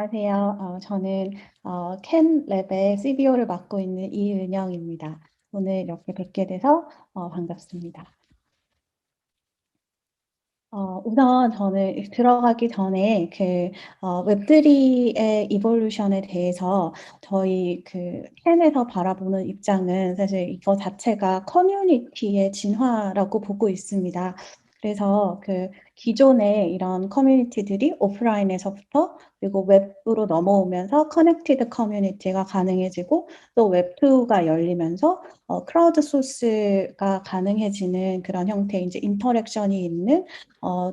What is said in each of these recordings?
안녕하세요. 저는 캔랩의 CBO를 맡고 있는 이은영입니다. 오늘 이렇게 뵙게 돼서 반갑습니다. 우선 저는 들어가기 전에 웹3의 이볼루션에 대해서 저희 캔에서 바라보는 입장은 사실 이거 자체가 커뮤니티의 진화라고 보고 있습니다. 그래서 기존의 이런 커뮤니티들이 오프라인에서부터 그리고 웹으로 넘어오면서 커넥티드 커뮤니티가 가능해지고 또 웹2가 열리면서 크라우드 소스가 가능해지는 그런 형태의 이제 인터랙션이 있는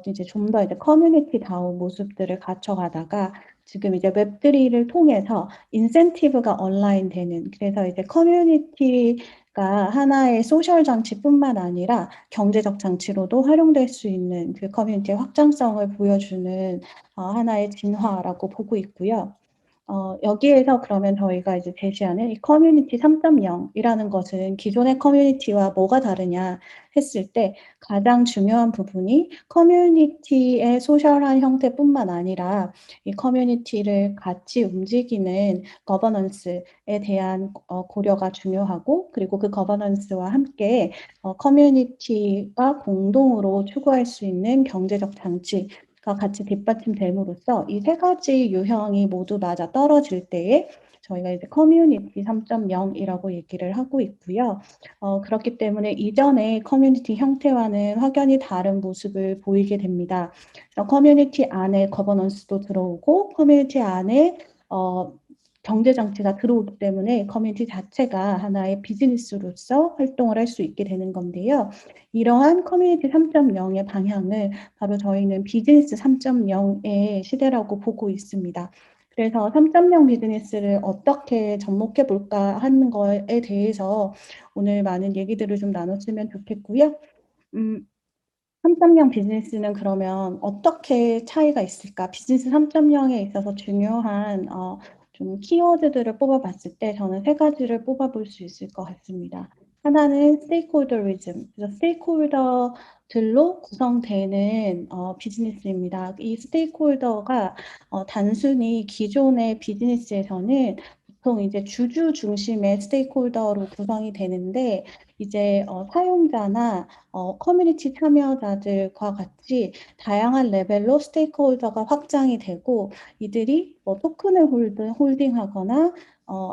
이제 좀 더 이제 커뮤니티다운 모습들을 갖춰가다가 지금 이제 웹3를 통해서 인센티브가 온라인되는, 그래서 이제 커뮤니티가 하나의 소셜 장치뿐만 아니라 경제적 장치로도 활용될 수 있는 그 커뮤니티의 확장성을 보여주는 하나의 진화라고 보고 있고요. 여기에서 그러면 저희가 이제 제시하는 이 커뮤니티 3.0이라는 것은 기존의 커뮤니티와 뭐가 다르냐 했을 때 가장 중요한 부분이 커뮤니티의 소셜한 형태뿐만 아니라 이 커뮤니티를 같이 움직이는 거버넌스에 대한 고려가 중요하고, 그리고 그 거버넌스와 함께 커뮤니티가 공동으로 추구할 수 있는 경제적 장치 가 같이 뒷받침됨으로써 이 세 가지 유형이 모두 맞아떨어질 때에 저희가 이제 커뮤니티 3.0이라고 얘기를 하고 있고요. 그렇기 때문에 이전의 커뮤니티 형태와는 확연히 다른 모습을 보이게 됩니다. 커뮤니티 안에 거버넌스도 들어오고 커뮤니티 안에 경제 장치가 들어오기 때문에 커뮤니티 자체가 하나의 비즈니스로서 활동을 할 수 있게 되는 건데요. 이러한 커뮤니티 3.0의 방향을 바로 저희는 비즈니스 3.0의 시대라고 보고 있습니다. 그래서 3.0 비즈니스를 어떻게 접목해 볼까 하는 거에 대해서 오늘 많은 얘기들을 좀 나눴으면 좋겠고요. 3.0 비즈니스는 그러면 어떻게 차이가 있을까? 비즈니스 3.0에 있어서 중요한 좀 키워드들을 뽑아봤을 때 저는 세 가지를 뽑아볼 수 있을 것 같습니다. 하나는 스테이크홀더리즘, 그래서 스테이크홀더들로 구성되는 비즈니스입니다. 이 스테이크홀더가 단순히 기존의 비즈니스에서는 보통 이제 주주 중심의 스테이크홀더로 구성이 되는데, 이제 사용자나 커뮤니티 참여자들과 같이 다양한 레벨로 스테이크홀더가 확장이 되고, 이들이 뭐 토큰을 홀딩하거나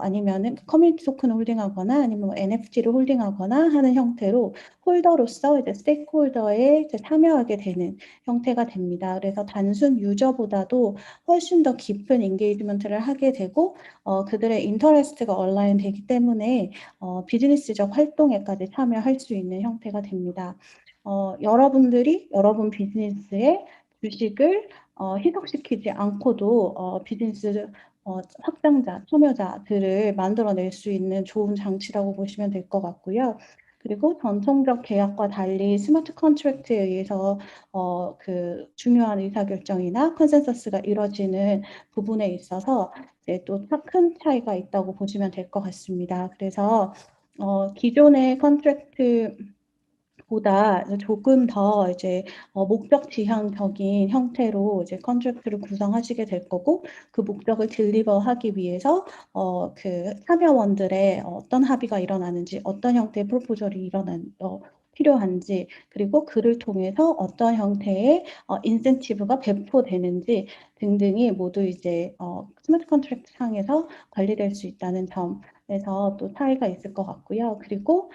아니면은 커뮤니티 토큰을 홀딩하거나 아니면 뭐 NFT를 홀딩하거나 하는 형태로 홀더로서 이제 스테이크홀더에 이제 참여하게 되는 형태가 됩니다. 그래서 단순 유저보다도 훨씬 더 깊은 인게이지먼트를 하게 되고 그들의 인터레스트가 온라인 되기 때문에 비즈니스적 활동에까지 참여할 수 있는 형태가 됩니다. 여러분들이 여러분 비즈니스의 주식을 희석시키지 않고도 비즈니스 확장자, 참여자들을 만들어낼 수 있는 좋은 장치라고 보시면 될 것 같고요. 그리고 전통적 계약과 달리 스마트 컨트랙트에 의해서 중요한 의사결정이나 컨센서스가 이루어지는 부분에 있어서 이제 또 큰 차이가 있다고 보시면 될 것 같습니다. 그래서 기존의 컨트랙트 보다 조금 더 이제 목적 지향적인 형태로 이제 컨트랙트를 구성하시게 될 거고, 그 목적을 딜리버하기 위해서 참여원들의 어떤 합의가 일어나는지, 어떤 형태의 프로포절이 필요한지, 그리고 그를 통해서 어떤 형태의 인센티브가 배포되는지 등등이 모두 이제 스마트 컨트랙트 상에서 관리될 수 있다는 점에서 또 차이가 있을 것 같고요. 그리고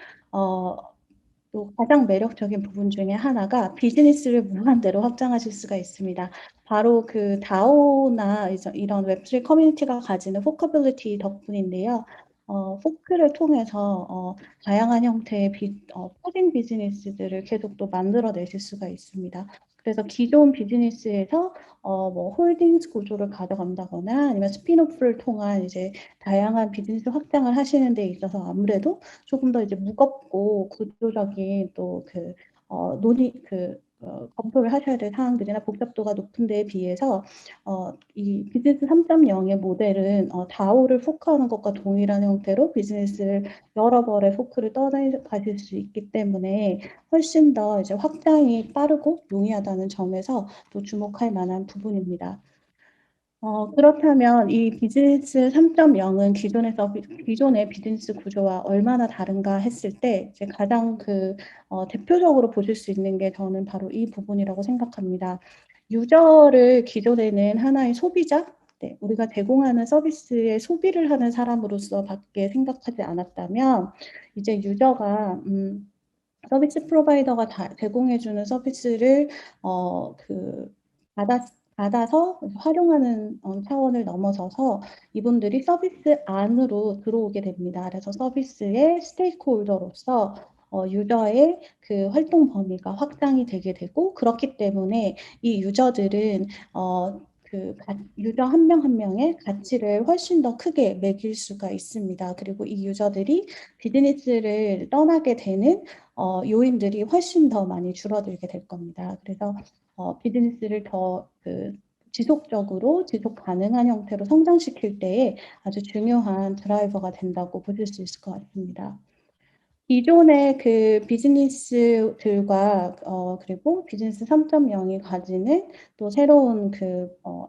또 가장 매력적인 부분 중에 하나가 비즈니스를 무한대로 확장하실 수가 있습니다. 바로 그 다오나 이런 웹3 커뮤니티가 가지는 포커빌리티 덕분인데요. 포크를 통해서 다양한 형태의 코딩 비즈니스들을 계속 또 만들어내실 수가 있습니다. 그래서 기존 비즈니스에서 뭐 홀딩스 구조를 가져간다거나 아니면 스핀오프를 통한 이제 다양한 비즈니스 확장을 하시는 데 있어서 아무래도 조금 더 이제 무겁고 구조적인 또 검토를 하셔야 될 사항들이나 복잡도가 높은 데에 비해서 이 비즈니스 3.0의 모델은 다오를 포크하는 것과 동일한 형태로 비즈니스를 여러 벌의 포크를 떠나가실 수 있기 때문에 훨씬 더 이제 확장이 빠르고 용이하다는 점에서 또 주목할 만한 부분입니다. 그렇다면 이 비즈니스 3.0은 기존의 비즈니스 구조와 얼마나 다른가 했을 때 이제 가장 대표적으로 보실 수 있는 게 저는 바로 이 부분이라고 생각합니다. 유저를 기존에는 하나의 소비자, 네, 우리가 제공하는 서비스에 소비를 하는 사람으로서 밖에 생각하지 않았다면 이제 유저가 서비스 프로바이더가 제공해 주는 서비스를 받아 받아서 활용하는 차원을 넘어서서 이분들이 서비스 안으로 들어오게 됩니다. 그래서 서비스의 스테이크홀더로서 유저의 활동 범위가 확장이 되게 되고, 그렇기 때문에 이 유저들은 유저 한 명 한 명의 가치를 훨씬 더 크게 매길 수가 있습니다. 그리고 이 유저들이 비즈니스를 떠나게 되는 요인들이 훨씬 더 많이 줄어들게 될 겁니다. 그래서 비즈니스를 더 지속적으로 지속 가능한 형태로 성장시킬 때에 아주 중요한 드라이버가 된다고 보실 수 있을 것 같습니다. 기존의 비즈니스들과 그리고 비즈니스 3.0이 가지는 또 새로운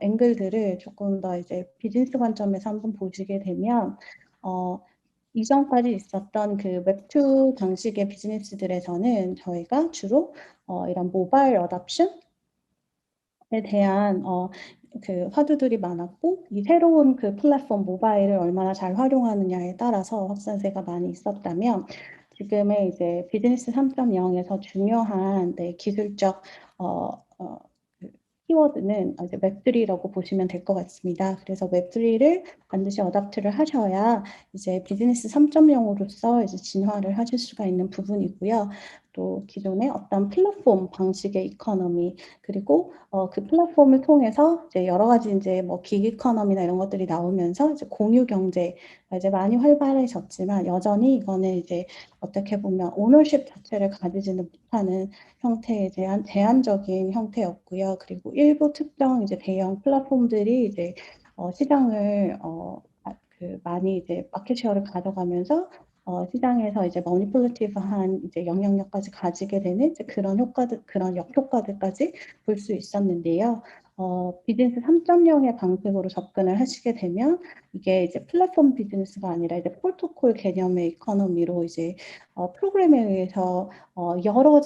앵글들을 조금 더 이제 비즈니스 관점에서 한번 보시게 되면, 어 이전까지 있었던 웹2 방식의 비즈니스들에서는 저희가 주로 이런 모바일 어답션에 대한 화두들이 많았고, 이 새로운 플랫폼 모바일을 얼마나 잘 활용하느냐에 따라서 확산세가 많이 있었다면, 지금의 이제 비즈니스 3.0에서 중요한 기술적 어 어 키워드는 이제 웹3라고 보시면 될 것 같습니다. 그래서 웹3를 반드시 어답트를 하셔야 이제 비즈니스 3.0으로서 이제 진화를 하실 수가 있는 부분이고요. 또 기존의 어떤 플랫폼 방식의 이코노미, 그리고 플랫폼을 통해서 이제 여러 가지 이제 뭐 긱 이코노미나 이런 것들이 나오면서 이제 공유 경제가 이제 많이 활발해졌지만, 여전히 이거는 이제 어떻게 보면 오너십 자체를 가지지는 못하는 형태의 제한적인 형태였고요. 그리고 일부 특정 이제 대형 플랫폼들이 이제 시장을 많이 이제 마켓 셰어를 가져가면서 시장에서 이제 머니플레이티브한 이제 영향력까지 가지게 되는 이제 그런 역효과들까지 볼 수 있었는데요. 비즈니스 3.0의 방식으로 접근을 하시게 되면 이게 이제 플랫폼 비즈니스가 아니라 이제 프로토콜 개념의 이코노미로 이제 프로그램에 의해서 여러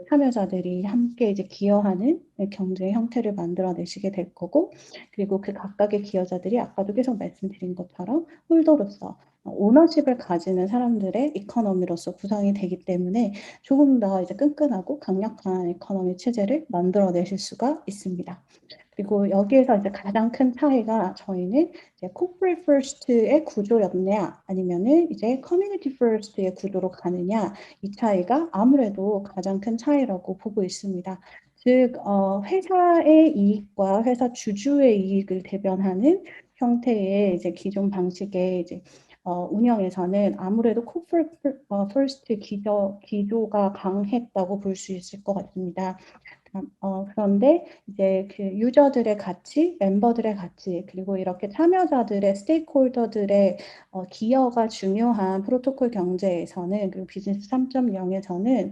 참여자들이 함께 이제 기여하는 경제 형태를 만들어내시게 될 거고, 그리고 그 각각의 기여자들이 아까도 계속 말씀드린 것처럼 홀더로서 오너십을 가지는 사람들의 이코노미로서 구성이 되기 때문에 조금 더 이제 끈끈하고 강력한 이코노미 체제를 만들어내실 수가 있습니다. 그리고 여기에서 이제 가장 큰 차이가, 저희는 이제 corporate first의 구조였냐 아니면은 이제 community first의 구조로 가느냐, 이 차이가 아무래도 가장 큰 차이라고 보고 있습니다. 즉 회사의 이익과 회사 주주의 이익을 대변하는 형태의 이제 기존 방식의 이제 운영에서는 아무래도 corporate first 기조가 강했다고 볼 수 있을 것 같습니다. 그런데 이제 유저들의 가치, 멤버들의 가치, 그리고 이렇게 참여자들의 스테이크홀더들의 기여가 중요한 프로토콜 경제에서는, 그리고 비즈니스 3.0에서는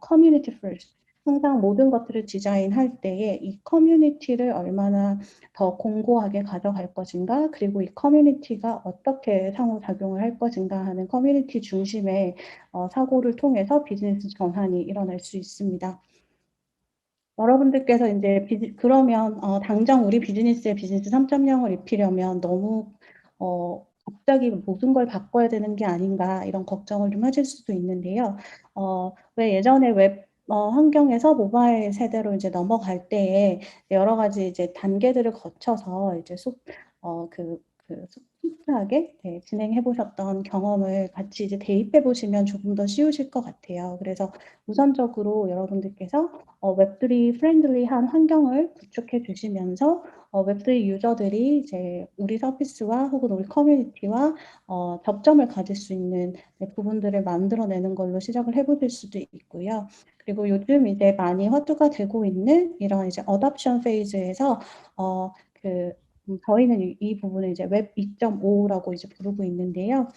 커뮤니티 퍼스트, 항상 모든 것들을 디자인할 때에 이 커뮤니티를 얼마나 더 공고하게 가져갈 것인가, 그리고 이 커뮤니티가 어떻게 상호작용을 할 것인가 하는 커뮤니티 중심의 사고를 통해서 비즈니스 전환이 일어날 수 있습니다. 여러분들께서 이제 그러면 당장 우리 비즈니스에 비즈니스 3.0을 입히려면 너무 갑자기 모든 걸 바꿔야 되는 게 아닌가, 이런 걱정을 좀 하실 수도 있는데요. 왜 예전에 웹 환경에서 모바일 세대로 이제 넘어갈 때에 여러 가지 이제 단계들을 거쳐서 이제 스무스하게 진행해 보셨던 경험을 같이 이제 대입해 보시면 조금 더 쉬우실 것 같아요. 그래서 우선적으로 여러분들께서 웹3 프렌들리한 환경을 구축해 주시면서 웹3 유저들이 이제 우리 서비스와 혹은 우리 커뮤니티와 접점을 가질 수 있는 부분들을 만들어내는 걸로 시작을 해 보실 수도 있고요. 그리고 요즘 이제 많이 화두가 되고 있는 이런 이제 어답션 페이즈에서 저희는 이 부분을 이제 웹 2.5라고 이제 부르고 있는데요.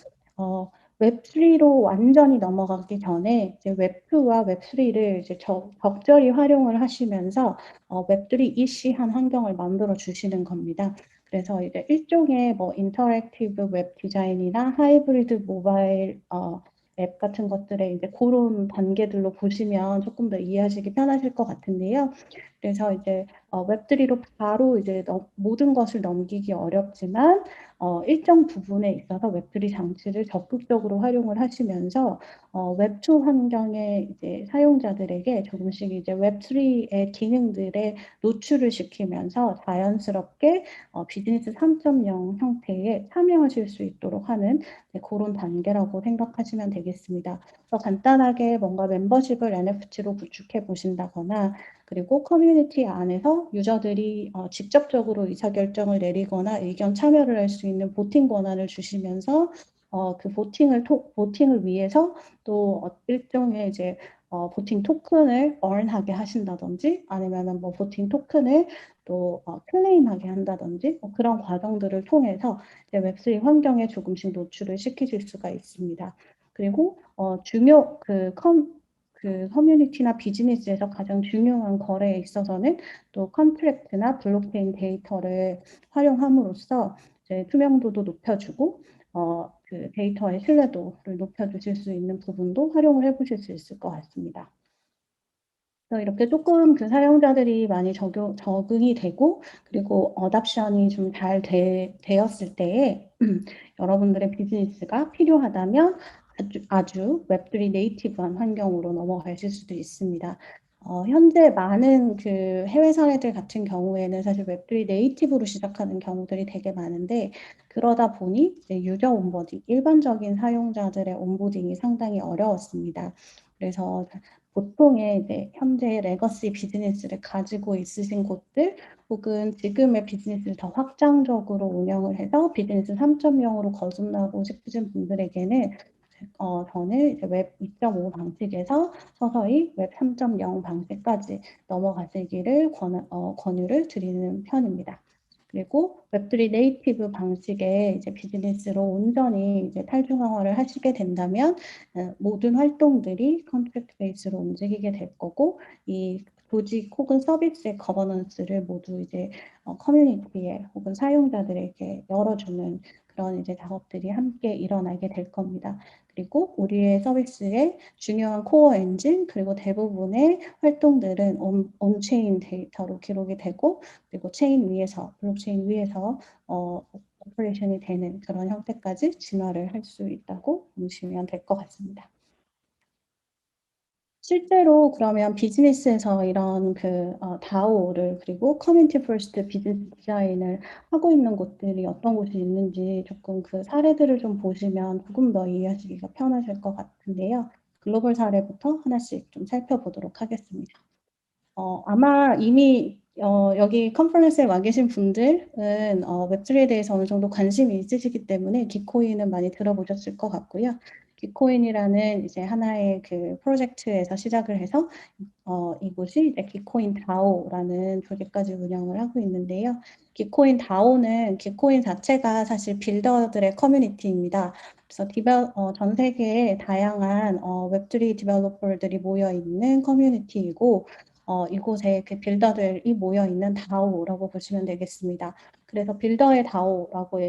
웹3로 완전히 넘어가기 전에 이제 웹2와 웹3를 이제 적절히 활용을 하시면서 웹3 이시한 환경을 만들어 주시는 겁니다. 그래서 이제 일종의 뭐 인터랙티브 웹 디자인이나 하이브리드 모바일 앱 같은 것들의 이제 고런 단계들로 보시면 조금 더 이해하시기 편하실 것 같은데요. 그래서 이제 웹3로 바로 이제 모든 것을 넘기기 어렵지만 일정 부분에 있어서 웹3 장치를 적극적으로 활용을 하시면서 웹2 환경의 이제 사용자들에게 조금씩 이제 웹3의 기능들에 노출을 시키면서 자연스럽게 비즈니스 3.0 형태에 참여하실 수 있도록 하는 그런 단계라고 생각하시면 되겠습니다. 더 간단하게 뭔가 멤버십을 NFT로 구축해 보신다거나 그리고 커뮤니티 안에서 유저들이 직접적으로 의사결정을 내리거나 의견 참여를 할 수 있는 보팅 권한을 주시면서 그 보팅을 위해서 또 일종의 이제 보팅 토큰을 earn하게 하신다든지 아니면은 뭐 보팅 토큰을 또 클레임하게 한다든지 뭐 그런 과정들을 통해서 이제 웹3 환경에 조금씩 노출을 시키실 수가 있습니다. 그리고 그 커뮤니티나 비즈니스에서 가장 중요한 거래에 있어서는 또 컨트랙트나 블록체인 데이터를 활용함으로써 이제 투명도도 높여주고 그 데이터의 신뢰도를 높여주실 수 있는 부분도 활용을 해보실 수 있을 것 같습니다. 그래서 이렇게 조금 그 사용자들이 많이 적응이 되고 그리고 어답션이 좀 잘 되었을 때에 여러분들의 비즈니스가 필요하다면 아주 웹3 네이티브한 환경으로 넘어가실 수도 있습니다. 현재 많은 그 해외 사례들 같은 경우에는 사실 웹3 네이티브로 시작하는 경우들이 되게 많은데 그러다 보니 이제 유저 온보딩, 일반적인 사용자들의 온보딩이 상당히 어려웠습니다. 그래서 보통의 이제 현재 레거시 비즈니스를 가지고 있으신 곳들 혹은 지금의 비즈니스를 더 확장적으로 운영을 해서 비즈니스 3.0으로 거듭나고 싶으신 분들에게는 저는 이제 웹 2.5 방식에서 서서히 웹 3.0 방식까지 넘어가시기를 권유를 드리는 편입니다. 그리고 웹3 네이티브 방식의 이제 비즈니스로 온전히 이제 탈중앙화를 하시게 된다면 모든 활동들이 컨트랙트 베이스로 움직이게 될 거고 이 조직 혹은 서비스의 거버넌스를 모두 이제 커뮤니티에 혹은 사용자들에게 열어주는 그런 이제 작업들이 함께 일어나게 될 겁니다. 그리고 우리의 서비스의 중요한 코어 엔진 그리고 대부분의 활동들은 온체인 데이터로 기록이 되고 그리고 체인 위에서 블록체인 위에서 오퍼레이션이 되는 그런 형태까지 진화를 할 수 있다고 보시면 될 것 같습니다. 실제로 그러면 비즈니스에서 이런 그 다오를 그리고 커뮤니티 퍼스트 비즈니스 디자인을 하고 있는 곳들이 어떤 곳이 있는지 조금 그 사례들을 좀 보시면 조금 더 이해하시기가 편하실 것 같은데요. 글로벌 사례부터 하나씩 좀 살펴보도록 하겠습니다. 아마 이미 여기 컨퍼런스에 와 계신 분들은 웹3에 대해서 어느 정도 관심이 있으시기 때문에 기코인은 많이 들어보셨을 것 같고요. 기코인이라는 이제 하나의 그 프로젝트에서 시작을 해서 이곳이 이제 기코인 다오라는 조직까지 운영을 하고 있는데요. 기코인 다오는 기코인 자체가 사실 빌더들의 커뮤니티입니다. 그래서 전 세계에 다양한 웹3 디벨로퍼들이 모여 있는 커뮤니티이고 이곳에 그 빌더들이 모여 있는 다오라고 보시면 되겠습니다. 그래서 빌더의 다오라고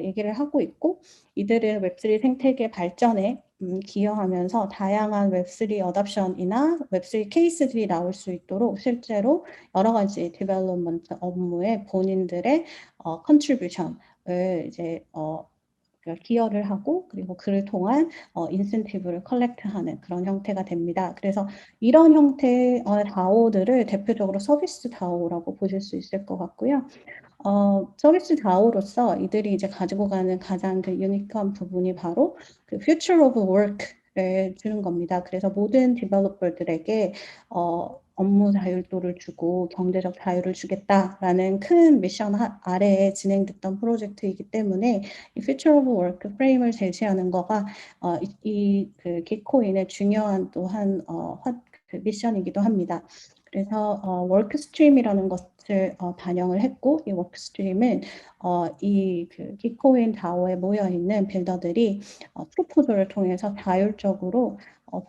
얘기를 하고 있고 이들은 웹3 생태계 발전에 기여하면서 다양한 웹3 어답션이나 웹3 케이스들이 나올 수 있도록 실제로 여러 가지 디벨롭먼트 업무에 본인들의 컨트리뷰션을 이제 그러니까 기여를 하고 그리고 그를 통한 인센티브를 컬렉트하는 그런 형태가 됩니다. 그래서 이런 형태의 다오들을 대표적으로 서비스 다오라고 보실 수 있을 것 같고요. 서비스 다오로서 이들이 이제 가지고 가는 가장 그 유니크한 부분이 바로 그 future of work를 주는 겁니다. 그래서 모든 디벨로퍼들에게 업무 자율도를 주고 경제적 자유를 주겠다라는 큰 미션 아래에 진행됐던 프로젝트이기 때문에 이 future of work 프레임을 제시하는 거가 이그 기코인의 중요한 또한 그 미션이기도 합니다. 그래서 워크스트림이라는 것 것을 반영을 했고 이 워크스트림은 이 그 기코인 다오에 모여 있는 빌더들이 프로포절을 통해서 자율적으로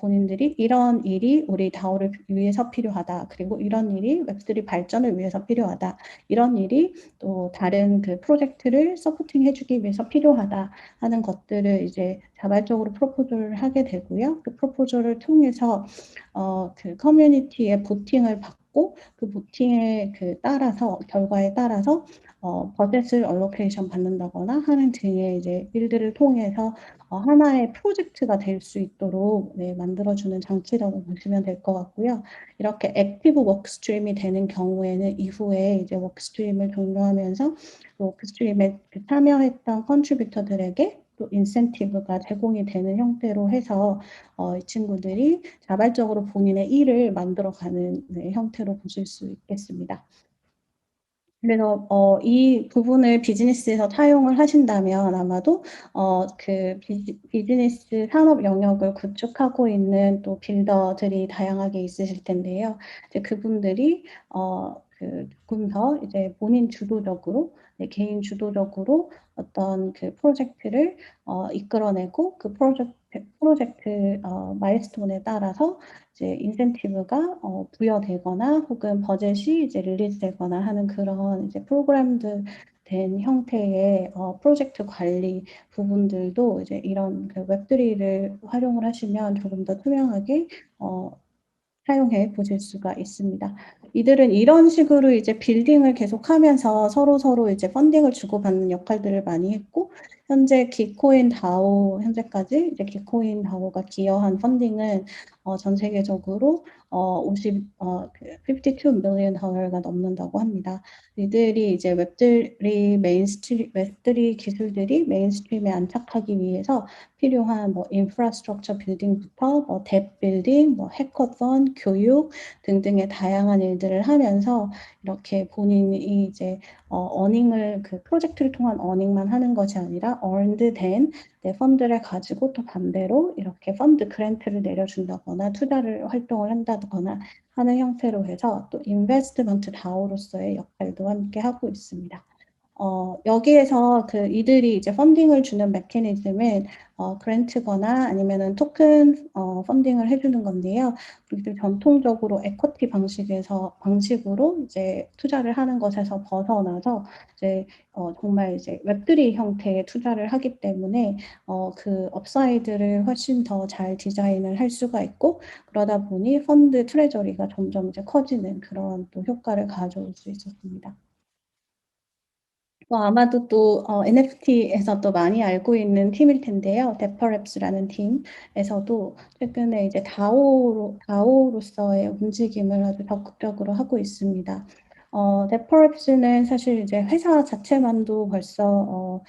본인들이 "이런 일이 우리 다오를 위해서 필요하다. 그리고 이런 일이 웹3 발전을 위해서 필요하다. 이런 일이 또 다른 그 프로젝트를 서포팅해 주기 위해서 필요하다." 하는 것들을 이제 자발적으로 프로포절을 하게 되고요. 그 프로포절을 통해서 그 커뮤니티의 보팅을 받고 그 보팅에 따라서 결과에 따라서 버젯을 알로케이션 받는다거나 하는 등의 이제 일들을 통해서 하나의 프로젝트가 될 수 있도록 네 만들어 주는 장치라고 보시면 될 것 같고요. 이렇게 액티브 워크스트림이 되는 경우에는 이후에 이제 워크스트림을 종료하면서 그 워크스트림에 그 참여했던 컨트리뷰터들에게 또 인센티브가 제공이 되는 형태로 해서 이 친구들이 자발적으로 본인의 일을 만들어가는 네 형태로 보실 수 있겠습니다. 그래서 이 부분을 비즈니스에서 사용을 하신다면 아마도 그 비즈니스 산업 영역을 구축하고 있는 또 빌더들이 다양하게 있으실 텐데요. 이제 그분들이 조금 더 이제 본인 주도적으로 네 개인 주도적으로 어떤 그 프로젝트를 이끌어내고 그 프로젝트 마일스톤에 따라서 이제 인센티브가 부여되거나 혹은 버젯이 이제 릴리즈되거나 하는 그런 이제 프로그램드 된 형태의 프로젝트 관리 부분들도 이제 이런 그 웹3를 활용을 하시면 조금 더 투명하게 어 사용해 보실 수가 있습니다. 이들은 이런 식으로 이제 빌딩을 계속하면서 서로서로 이제 펀딩을 주고받는 역할들을 많이 했고 현재 기코인 다오 현재까지 이제 기코인 다오가 기여한 펀딩은 전 세계적으로 52 밀리언 달러가 넘는다고 합니다. 이들이 이제 웹3 기술들이 메인스트림에 안착하기 위해서 필요한 뭐 인프라스트럭처 빌딩부터 뭐 뎁 빌딩, 뭐 해커톤, 교육 등등의 다양한 일들을 하면서 이렇게 본인이 이제 어닝을 그 프로젝트를 통한 어닝만 하는 것이 아니라 earned 된 네 펀드를 가지고 또 반대로 이렇게 펀드 그랜트를 내려준다거나 투자를 활동을 한다거나 하는 형태로 해서 또 인베스트먼트 다오로서의 역할도 함께 하고 있습니다. 여기에서 그 이들이 이제 펀딩을 주는 메커니즘은 그랜트거나 아니면은 토큰 펀딩을 해 주는 건데요. 이들 전통적으로 equity 방식으로 이제 투자를 하는 것에서 벗어나서 이제 정말 이제 웹3 형태의 투자를 하기 때문에 그 업사이드를 훨씬 더 잘 디자인을 할 수가 있고 그러다 보니 펀드 트레저리가 점점 이제 커지는 그런 또 효과를 가져올 수 있었습니다. 아마도 또 NFT에서 또 많이 알고 있는 팀일 텐데요. 데퍼랩스라는 팀에서도 최근에 이제 다오로서의 움직임을 아주 적극적으로 하고 있습니다. 데퍼랩스는 사실 이제 회사 자체만도 벌써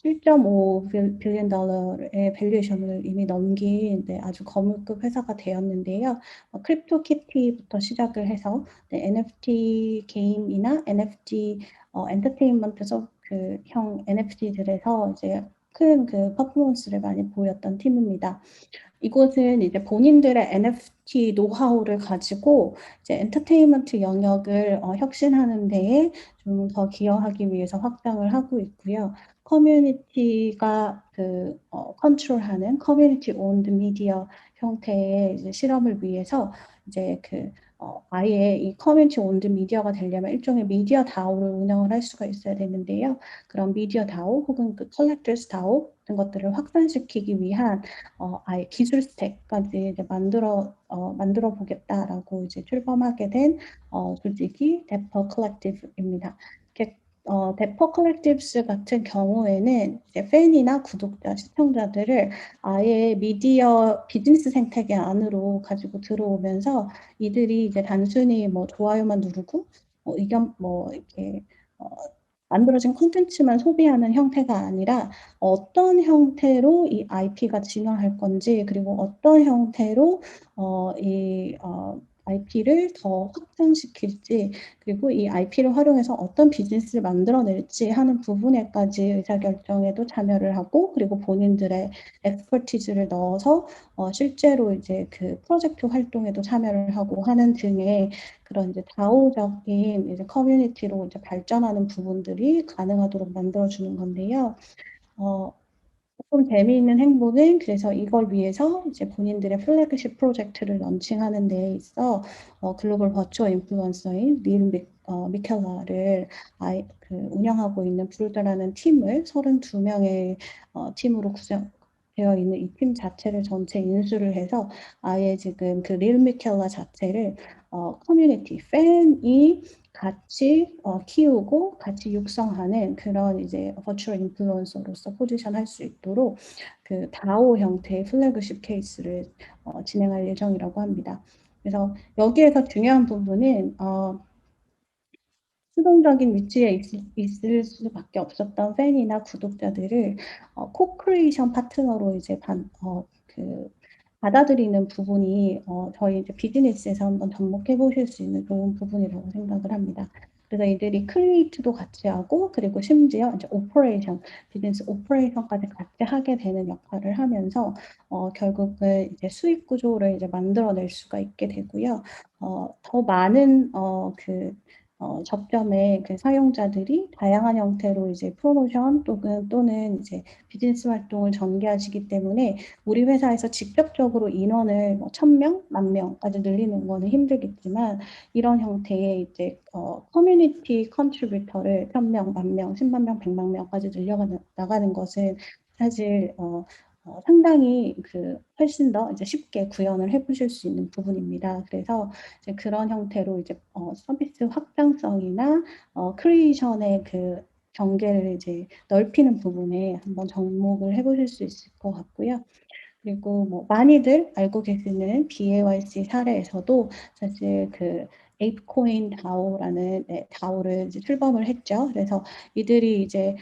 $7.5 빌리언 달러의 밸류에이션을 이미 넘긴 네 아주 거물급 회사가 되었는데요. 크립토키티부터 시작을 해서 네 NFT 게임이나 NFT 엔터테인먼트 형 NFT들에서 이제 큰 그 퍼포먼스를 많이 보였던 팀입니다. 이곳은 이제 본인들의 NFT 노하우를 가지고 이제 엔터테인먼트 영역을 혁신하는 데에 좀 더 기여하기 위해서 확장을 하고 있고요. 커뮤니티가 컨트롤하는 커뮤니티 오wned 미디어 형태의 이제 실험을 위해서 이제 아예 이 커뮤니티 오wned 미디어가 되려면 일종의 미디어 다오를 운영을 할 수가 있어야 되는데요. 그런 미디어 다오 혹은 그 컬렉터스 다오 같은 것들을 확산시키기 위한 아예 기술 스택까지 이제 만들어 보겠다라고 이제 출범하게 된 조직이 데퍼 컬렉티브입니다. 이렇게 데퍼 컬렉티브스 같은 경우에는 이제 팬이나 구독자, 시청자들을 아예 미디어 비즈니스 생태계 안으로 가지고 들어오면서 이들이 이제 단순히 뭐 좋아요만 누르고 의견 뭐 이렇게 어 만들어진 콘텐츠만 소비하는 형태가 아니라 어떤 형태로 이 IP가 진화할 건지 그리고 어떤 형태로 이 IP를 더 확장시킬지, 그리고 이 IP를 활용해서 어떤 비즈니스를 만들어낼지 하는 부분에까지 의사결정에도 참여를 하고, 그리고 본인들의 엑스퍼티즈를 넣어서 실제로 이제 그 프로젝트 활동에도 참여를 하고 하는 등의 그런 이제 다오적인 이제 커뮤니티로 이제 발전하는 부분들이 가능하도록 만들어주는 건데요. 어, 조금 재미있는 행보는, 그래서 이걸 위해서 이제 본인들의 플래그십 프로젝트를 런칭하는 데에 있어 글로벌 버추어 인플루언서인 미켈라를 운영하고 있는 브루더라는 팀을 32명의 팀으로 구성되어 있는 이 팀 자체를 전체 인수를 해서 아예 지금 그 릴 미켈라 자체를 커뮤니티 팬이 같이 키우고 같이 육성하는 그런 이제 버추얼 인플루언서로서 포지션할 수 있도록 그 다오 형태의 플래그십 케이스를 진행할 예정이라고 합니다. 그래서 여기에서 중요한 부분은 수동적인 위치에 있을 수밖에 없었던 팬이나 구독자들을 코크리에이션 파트너로 이제 받아들이는 부분이 저희 이제 비즈니스에서 한번 접목해 보실 수 있는 좋은 부분이라고 생각을 합니다. 그래서 이들이 크리에이트도 같이 하고, 그리고 심지어 이제 오퍼레이션, 비즈니스 오퍼레이션까지 같이 하게 되는 역할을 하면서 결국은 이제 수익 구조를 이제 만들어낼 수가 있게 되고요. 더 많은 접점의 그 사용자들이 다양한 형태로 이제 프로모션 또는 이제 비즈니스 활동을 전개하시기 때문에 우리 회사에서 직접적으로 인원을 뭐 1,000명, 10,000명까지 늘리는 거는 힘들겠지만, 이런 형태의 이제 커뮤니티 컨트리뷰터를 1,000명, 10,000명, 10만 명, 100만 명까지 나가는 것은 사실 상당히 훨씬 더 이제 쉽게 구현을 해보실 수 있는 부분입니다. 그래서 이제 그런 형태로 이제 서비스 확장성이나 크리에이션의 그 경계를 이제 넓히는 부분에 한번 접목을 해보실 수 있을 것 같고요. 그리고 뭐 많이들 알고 계시는 BAYC 사례에서도 사실 그 에이프코인 다오라는 다오를 이제 출범을 했죠. 그래서 이들이 이제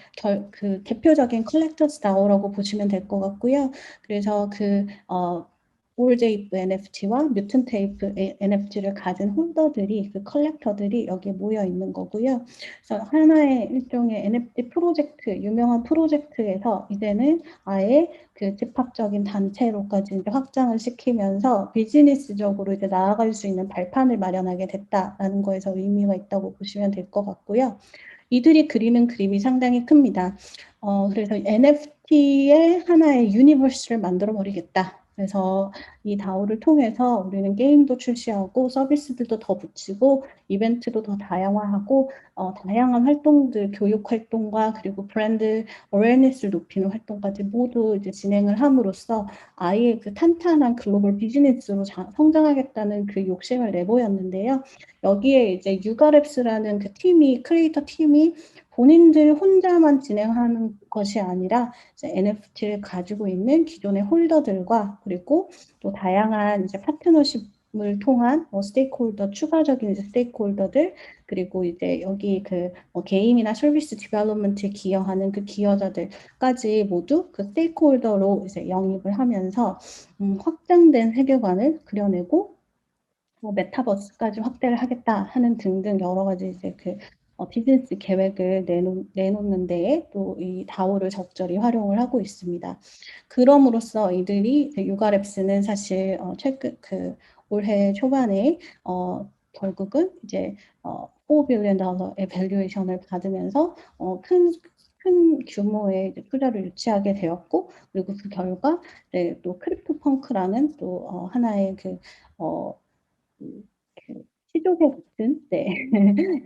그 대표적인 컬렉터스 다오라고 보시면 될 것 같고요. 그래서 올제이프 NFT와 뮤턴테이프 NFT를 가진 홀더들이, 그 컬렉터들이 여기에 모여 있는 거고요. 그래서 하나의 일종의 NFT 프로젝트, 유명한 프로젝트에서 이제는 아예 그 집합적인 단체로까지 이제 확장을 시키면서 비즈니스적으로 이제 나아갈 수 있는 발판을 마련하게 됐다라는 거에서 의미가 있다고 보시면 될 것 같고요. 이들이 그리는 그림이 상당히 큽니다. 그래서 NFT의 하나의 유니버스를 만들어 버리겠다. 그래서 이 다오를 통해서 우리는 게임도 출시하고 서비스들도 더 붙이고 이벤트도 더 다양화하고 다양한 활동들, 교육 활동과 그리고 브랜드 어웨어니스를 높이는 활동까지 모두 이제 진행을 함으로써 아예 그 탄탄한 글로벌 비즈니스로 성장하겠다는 그 욕심을 내보였는데요. 여기에 이제 유가랩스라는 그 팀이, 크리에이터 팀이 본인들 혼자만 진행하는 것이 아니라 이제 NFT를 가지고 있는 기존의 홀더들과, 그리고 또 다양한 이제 파트너십을 통한 스테이크홀더, 추가적인 이제 스테이크홀더들, 그리고 이제 여기 게임이나 서비스 디벨롭먼트에 기여하는 그 기여자들까지 모두 그 스테이크홀더로 이제 영입을 하면서 확장된 세계관을 그려내고 메타버스까지 확대를 하겠다 하는 등등 여러 가지 이제 비즈니스 계획을 내놓는 데에 또 이 다오를 적절히 활용을 하고 있습니다. 그럼으로써 이들이 유가랩스는 사실 최근 올해 초반에 결국은 이제 4 빌리언 달러의 밸류에이션을 받으면서 큰 규모의 투자를 유치하게 되었고, 그리고 그 결과 또 크립토 펑크라는 또 하나의 어, 시조새 같은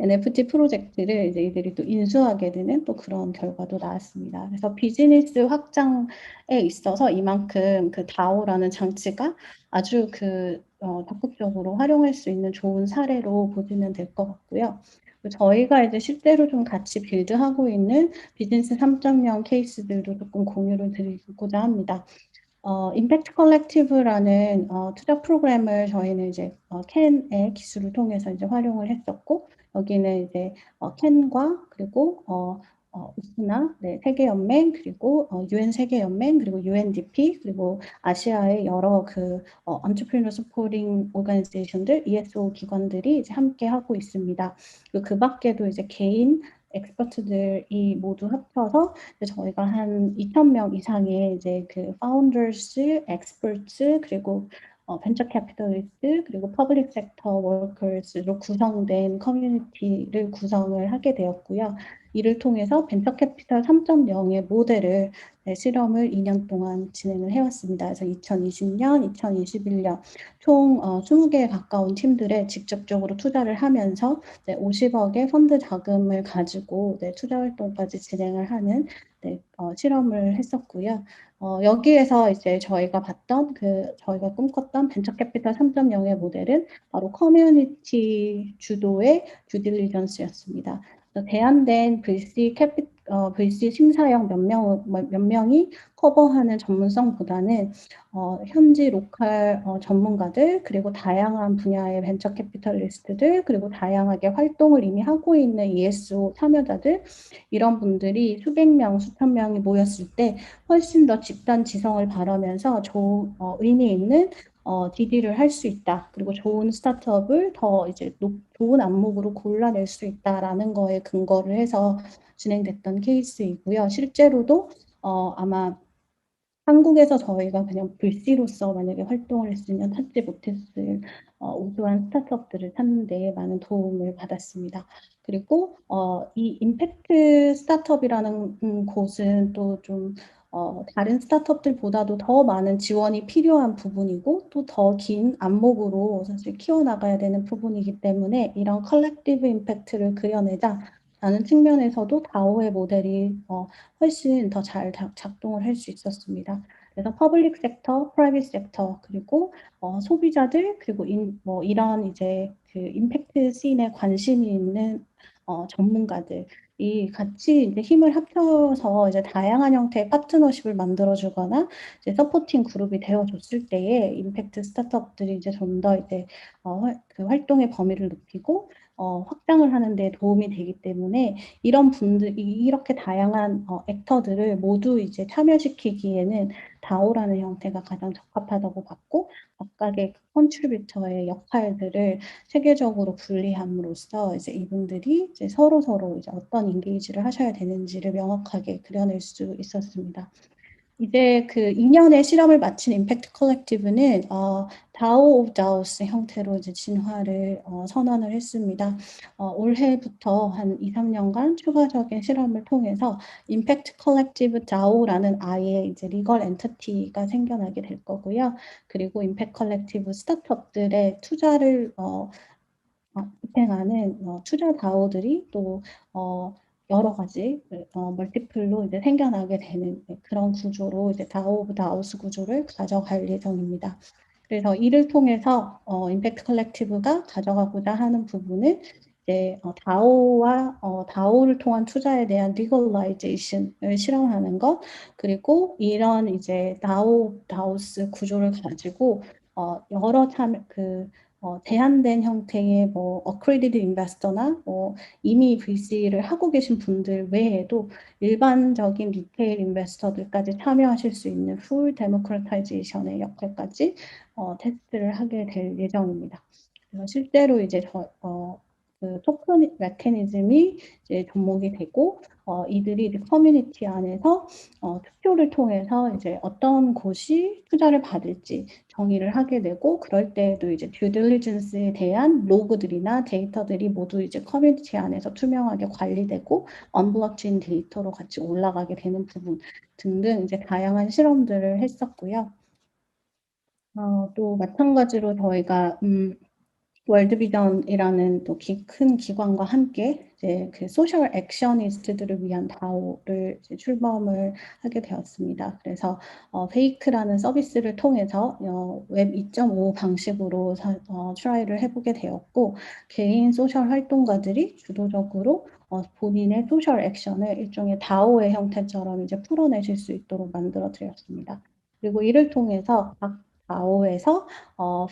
NFT 프로젝트를 이제 이들이 또 인수하게 되는 또 그런 결과도 나왔습니다. 그래서 비즈니스 확장에 있어서 이만큼 그 다오라는 장치가 아주 적극적으로 활용할 수 있는 좋은 사례로 보시면 될 것 같고요. 저희가 이제 실제로 좀 같이 빌드하고 있는 비즈니스 3.0 케이스들도 조금 공유를 드리고자 합니다. 임팩트 컬렉티브라는 투자 프로그램을 저희는 이제 캔의 기술을 통해서 이제 활용을 했었고, 여기는 이제 캔과 그리고 우스나, 네, 세계연맹, 그리고 UN 세계연맹, 그리고 UNDP, 그리고 아시아의 여러 Entrepreneur Supporting Organization들, ESO 기관들이 이제 함께 하고 있습니다. 그리고 그 밖에도 이제 개인 엑스퍼트들이 모두 합쳐서 저희가 한 2,000명 이상의 이제 그 founders, experts, 그리고 벤처 캐피털리스트, 그리고 퍼블릭 섹터 워커스로 구성된 커뮤니티를 구성을 하게 되었고요. 이를 통해서 벤처 캐피털 3.0의 모델을 실험을 2년 동안 진행을 해왔습니다. 그래서 2020년, 2021년 총 20개에 가까운 팀들에 직접적으로 투자를 하면서 50억의 펀드 자금을 가지고 투자 활동까지 진행을 하는 실험을 했었고요. 여기에서 이제 저희가 봤던 저희가 꿈꿨던 벤처 캐피털 3.0의 모델은 바로 커뮤니티 주도의 듀딜리전스였습니다. 대안된 VC 심사형 몇 명이 커버하는 전문성보다는 현지 로컬 전문가들, 그리고 다양한 분야의 벤처 캐피털리스트들, 그리고 다양하게 활동을 이미 하고 있는 ESO 참여자들, 이런 분들이 수백 명, 수천 명이 모였을 때 훨씬 더 집단 지성을 바라면서 의미 있는 DD를 할 수 있다. 그리고 좋은 스타트업을 더 이제 좋은 안목으로 골라낼 수 있다라는 거에 근거를 해서 진행됐던 케이스이고요. 실제로도 아마 한국에서 저희가 그냥 VC로서 만약에 활동을 했으면 찾지 못했을 우수한 스타트업들을 찾는 데 많은 도움을 받았습니다. 그리고 이 임팩트 스타트업이라는 곳은 또 좀 다른 스타트업들보다도 더 많은 지원이 필요한 부분이고 또 더 긴 안목으로 사실 키워나가야 되는 부분이기 때문에 이런 컬렉티브 임팩트를 그려내자 라는 측면에서도 다오의 모델이 훨씬 더 잘 작동을 할 수 있었습니다. 그래서 퍼블릭 섹터, 프라이빗 섹터, 그리고 소비자들, 그리고 이런 이제 그 임팩트 씬에 관심이 있는 전문가들이 같이 이제 힘을 합쳐서 이제 다양한 형태의 파트너십을 만들어주거나 이제 서포팅 그룹이 되어줬을 때에 임팩트 스타트업들이 이제 좀 더 이제 그 활동의 범위를 높이고 확장을 하는 데 도움이 되기 때문에 이렇게 다양한 액터들을 모두 이제 참여시키기에는 다오라는 형태가 가장 적합하다고 봤고 각각의 컨트리뷰터의 역할들을 체계적으로 분리함으로써 이제 이분들이 이제 서로 이제 어떤 인게이지를 하셔야 되는지를 명확하게 그려낼 수 있었습니다. 이제 그 2년의 실험을 마친 임팩트 컬렉티브는 다오 오브 다오스 형태로 이제 진화를 선언을 했습니다. 올해부터 한 2, 3년간 추가적인 실험을 통해서 임팩트 컬렉티브 다오라는 아예 이제 리걸 엔티티가 생겨나게 될 거고요. 그리고 임팩트 컬렉티브 스타트업들의 투자를 집행하는 투자 다오들이 또 여러 가지 멀티플로 이제 생겨나게 되는 그런 구조로 이제 다오 오브 다우스 구조를 가져갈 예정입니다. 그래서 이를 통해서 임팩트 컬렉티브가 가져가고자 하는 부분은 이제 다오를 통한 투자에 대한 리걸라이제이션을 실험하는 것, 그리고 이런 이제 다우스 구조를 가지고 여러 제한된 형태의 accredited investor나 이미 VC를 하고 계신 분들 외에도 일반적인 리테일 인베스터들까지 참여하실 수 있는 풀 데모크라타이제이션의 역할까지 테스트를 하게 될 예정입니다. 그래서 실제로 이제 그 토큰 메커니즘이 이제 접목이 되고 이들이 이제 커뮤니티 안에서 투표를 통해서 이제 어떤 곳이 투자를 받을지 정의를 하게 되고 그럴 때에도 이제 듀 딜리전스에 대한 로그들이나 데이터들이 모두 이제 커뮤니티 안에서 투명하게 관리되고 언블록체인 데이터로 같이 올라가게 되는 부분 등등 이제 다양한 실험들을 했었고요. 또 마찬가지로 저희가 월드비전이라는 또 큰 기관과 함께 이제 그 소셜 액셔니스트들을 위한 다오를 이제 출범을 하게 되었습니다. 그래서 페이크라는 서비스를 통해서 웹 2.5 방식으로 트라이를 해보게 되었고 개인 소셜 활동가들이 주도적으로 본인의 소셜 액션을 일종의 다오의 형태처럼 이제 풀어내실 수 있도록 만들어 드렸습니다. 그리고 이를 통해서 각 DAO에서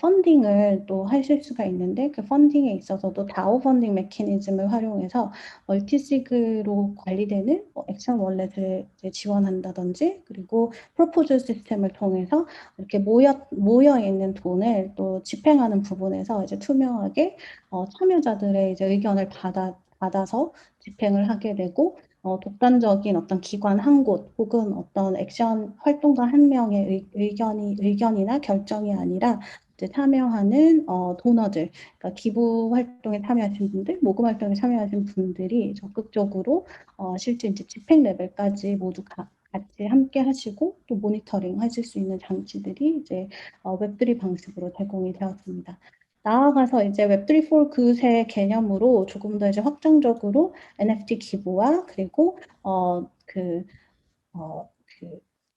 펀딩을 또 하실 수가 있는데 그 펀딩에 있어서도 DAO 펀딩 메커니즘을 활용해서 멀티시그로 관리되는 액션 월렛을 이제 지원한다든지 그리고 프로포즈 시스템을 통해서 이렇게 모여 있는 돈을 또 집행하는 부분에서 이제 투명하게 참여자들의 이제 의견을 받아서 집행을 하게 되고 독단적인 어떤 기관 한 곳 혹은 어떤 액션 활동가 한 명의 의견이나 결정이 아니라 이제 참여하는 도너들, 그러니까 기부 활동에 참여하신 분들, 모금 활동에 참여하신 분들이 적극적으로 실제 이제 집행 레벨까지 모두 같이 함께 하시고 또 모니터링 하실 수 있는 장치들이 이제 웹3 방식으로 제공이 되었습니다. 나아가서 이제 웹3 4 그새 개념으로 조금 더 이제 확장적으로 NFT 기부와 그리고 그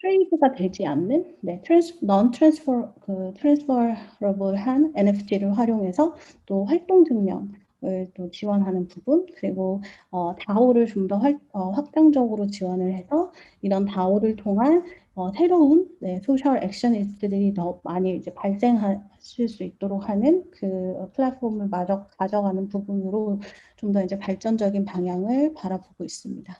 트레이드가 되지 않는 트랜스퍼러블한 NFT를 활용해서 또 활동 증명을 또 지원하는 부분 그리고 DAO를 좀 더 확장적으로 지원을 해서 이런 DAO를 통한 새로운 소셜 액션리스트들이 더 많이 이제 발생하실 수 있도록 하는 그 플랫폼을 마저 가져가는 부분으로 좀 더 이제 발전적인 방향을 바라보고 있습니다.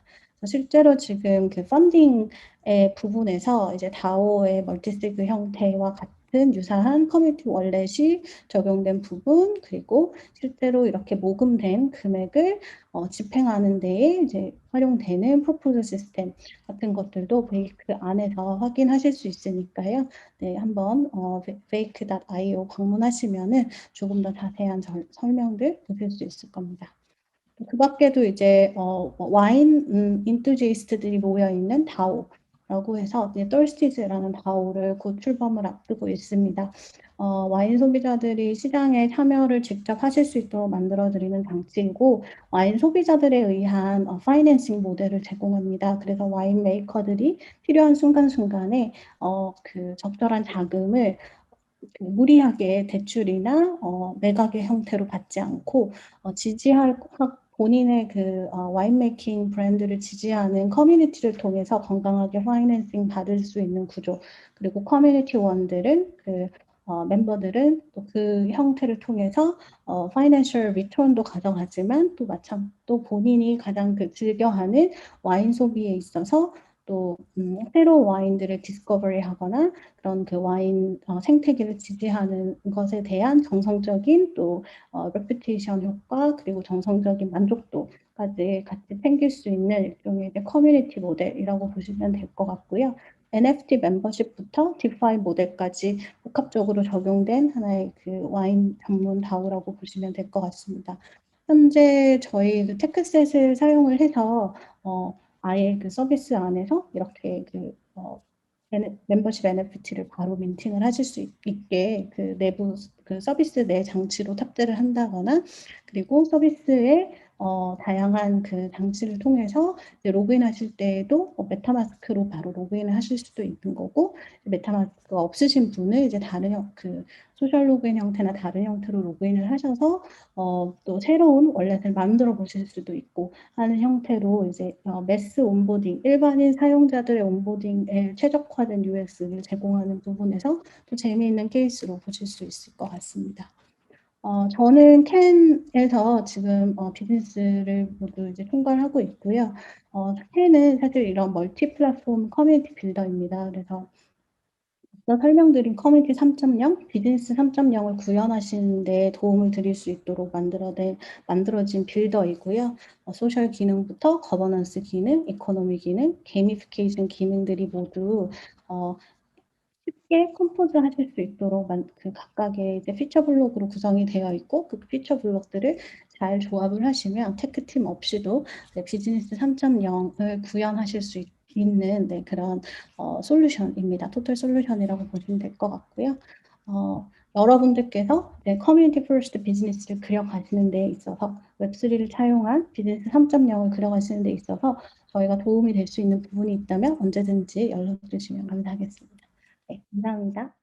실제로 지금 그 펀딩의 부분에서 이제 다오의 멀티시그 형태와 같은 유사한 커뮤니티 월렛이 적용된 부분, 그리고 실제로 이렇게 모금된 금액을 집행하는 데에 이제 활용되는 프로포즈 시스템 같은 것들도 베이크 안에서 확인하실 수 있으니까요. 네, 한번 fake.io 방문하시면은 조금 더 자세한 설명들 보실 수 있을 겁니다. 그 밖에도 이제 와인 인투지이스트들이 모여 있는 다오라고 해서 이제 떨스티즈라는 다오를 곧 출범을 앞두고 있습니다. 와인 소비자들이 시장에 참여를 직접 하실 수 있도록 만들어드리는 장치이고 와인 소비자들에 의한 파이낸싱 모델을 제공합니다. 그래서 와인 메이커들이 필요한 순간순간에 그 적절한 자금을 그 무리하게 대출이나 매각의 형태로 받지 않고 본인의 그 와인 메이킹 브랜드를 지지하는 커뮤니티를 통해서 건강하게 파이낸싱 받을 수 있는 구조 그리고 커뮤니티원들은 그 멤버들은 또 그 형태를 통해서 파이낸셜 리턴도 가져가지만 또 마찬 또 본인이 가장 그 즐겨하는 와인 소비에 있어서 또 새로운 와인들을 디스커버리 하거나 그런 그 와인 생태계를 지지하는 것에 대한 정성적인 또 레퓨테이션 효과 그리고 정성적인 만족도까지 같이 챙길 수 있는 일종의 이제 커뮤니티 모델이라고 보시면 될 것 같고요. NFT 멤버십부터 디파이 모델까지 복합적으로 적용된 하나의 그 와인 전문 다오라고 보시면 될 것 같습니다. 현재 저희 그 테크셋을 사용을 해서 아예 그 서비스 안에서 이렇게 그 멤버십 NFT를 바로 민팅을 하실 수 있게 그 내부 그 서비스 내 장치로 탑재를 한다거나 그리고 서비스의 다양한 그 장치를 통해서 이제 로그인하실 때에도 메타마스크로 바로 로그인을 하실 수도 있는 거고 메타마스크가 없으신 분은 이제 다른 그 소셜 로그인 형태나 다른 형태로 로그인을 하셔서 또 새로운 월렛을 만들어 보실 수도 있고 하는 형태로 이제 매스 온보딩, 일반인 사용자들의 온보딩에 최적화된 UX를 제공하는 부분에서 또 재미있는 케이스로 보실 수 있을 것 같습니다. 저는 캔에서 지금 비즈니스를 모두 이제 총괄 하고 있고요. 캔은 사실 이런 멀티 플랫폼 커뮤니티 빌더입니다. 그래서 앞서 설명드린 커뮤니티 3.0, 비즈니스 3.0을 구현하시는 데 도움을 드릴 수 있도록 만들어진 빌더이고요. 소셜 기능부터 거버넌스 기능, 이코노미 기능, 게이미피케이션 기능들이 모두 쉽게 컴포즈 하실 수 있도록 그 각각의 이제 피처 블록으로 구성이 되어 있고 그 피처 블록들을 잘 조합을 하시면 테크팀 없이도 비즈니스 3.0을 구현하실 수 있는 그런 솔루션입니다. 토탈 솔루션이라고 보시면 될 것 같고요. 여러분들께서 커뮤니티 퍼스트 비즈니스를 그려가시는 데 있어서 웹3를 차용한 비즈니스 3.0을 그려가시는 데 있어서 저희가 도움이 될 수 있는 부분이 있다면 언제든지 연락 주시면 감사하겠습니다. 네, 감사합니다.